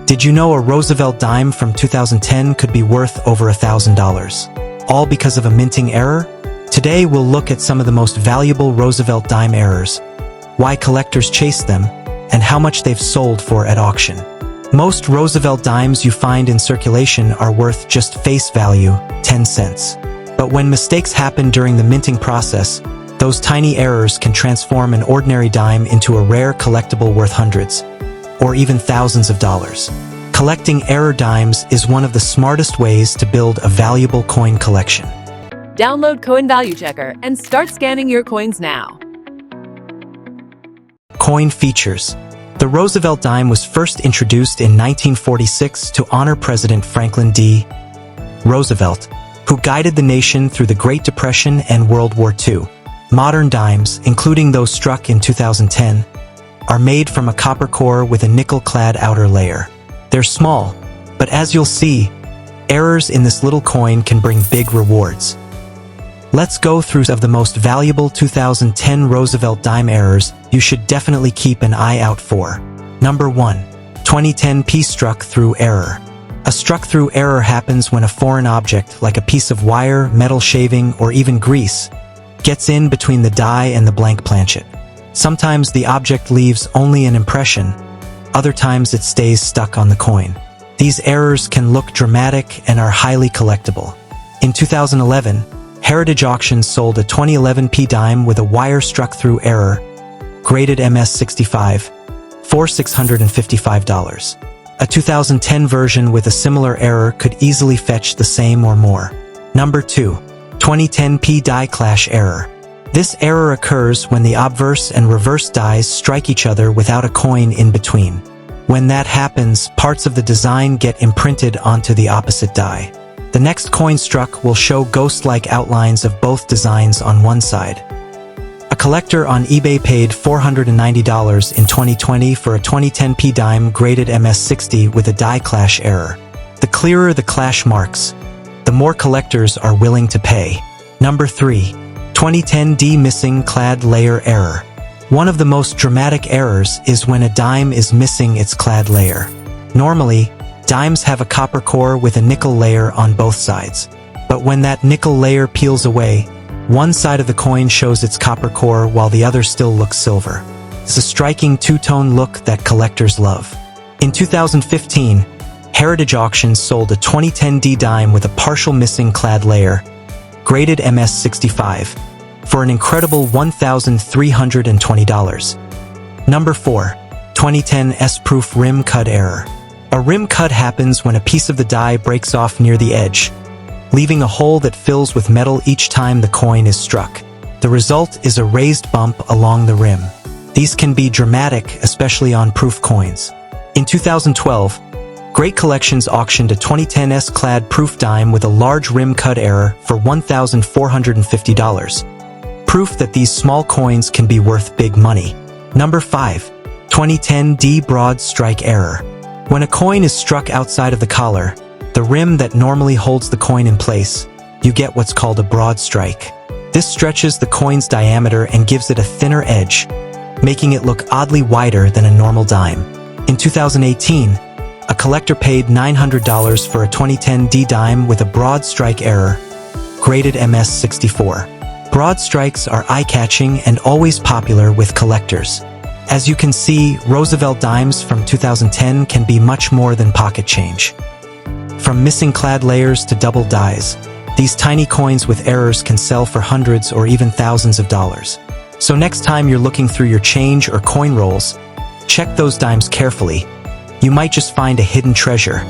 Did you know a Roosevelt dime from 2010 could be worth over $1,000? All because of a minting error? Today we'll look at some of the most valuable Roosevelt dime errors, why collectors chase them, and how much they've sold for at auction. Most Roosevelt dimes you find in circulation are worth just face value, 10 cents. But when mistakes happen during the minting process, those tiny errors can transform an ordinary dime into a rare collectible worth hundreds, or even thousands of dollars. Collecting error dimes is one of the smartest ways to build a valuable coin collection. Download Coin Value Checker and start scanning your coins now. Coin features. The Roosevelt dime was first introduced in 1946 to honor President Franklin D. Roosevelt, who guided the nation through the Great Depression and World War II. Modern dimes, including those struck in 2010, are made from a copper core with a nickel-clad outer layer. They're small, but as you'll see, errors in this little coin can bring big rewards. Let's go through some of the most valuable 2010 Roosevelt dime errors you should definitely keep an eye out for. Number 1. 2010 P struck through error. A struck through error happens when a foreign object, like a piece of wire, metal shaving, or even grease, gets in between the die and the blank planchet. Sometimes the object leaves only an impression, other times it stays stuck on the coin. These errors can look dramatic and are highly collectible. In 2011, Heritage Auctions sold a 2011 P dime with a wire struck through error, graded MS65, for $655. A 2010 version with a similar error could easily fetch the same or more. Number 2. 2010 P die clash error. This error occurs when the obverse and reverse dies strike each other without a coin in between. When that happens, parts of the design get imprinted onto the opposite die. The next coin struck will show ghost-like outlines of both designs on one side. A collector on eBay paid $490 in 2020 for a 2010 P dime graded MS60 with a die clash error. The clearer the clash marks, the more collectors are willing to pay. Number 3. 2010 D missing clad layer error. One of the most dramatic errors is when a dime is missing its clad layer. Normally, dimes have a copper core with a nickel layer on both sides. But when that nickel layer peels away, one side of the coin shows its copper core while the other still looks silver. It's a striking two-tone look that collectors love. In 2015, Heritage Auctions sold a 2010 D dime with a partial missing clad layer, graded MS65, for an incredible $1,320. Number 4. 2010 S-proof rim cut error. A rim cut happens when a piece of the die breaks off near the edge, leaving a hole that fills with metal each time the coin is struck. The result is a raised bump along the rim. These can be dramatic, especially on proof coins. In 2012, Great Collections auctioned a 2010 S-clad proof dime with a large rim cut error for $1,450. Proof that these small coins can be worth big money. Number 5. 2010 D broad strike error. When a coin is struck outside of the collar, the rim that normally holds the coin in place, you get what's called a broad strike. This stretches the coin's diameter and gives it a thinner edge, making it look oddly wider than a normal dime. In 2018, a collector paid $900 for a 2010 D dime with a broad strike error, graded MS64. Broad strikes are eye-catching and always popular with collectors. As you can see, Roosevelt dimes from 2010 can be much more than pocket change. From missing clad layers to double dies, these tiny coins with errors can sell for hundreds or even thousands of dollars. So next time you're looking through your change or coin rolls, check those dimes carefully. You might just find a hidden treasure.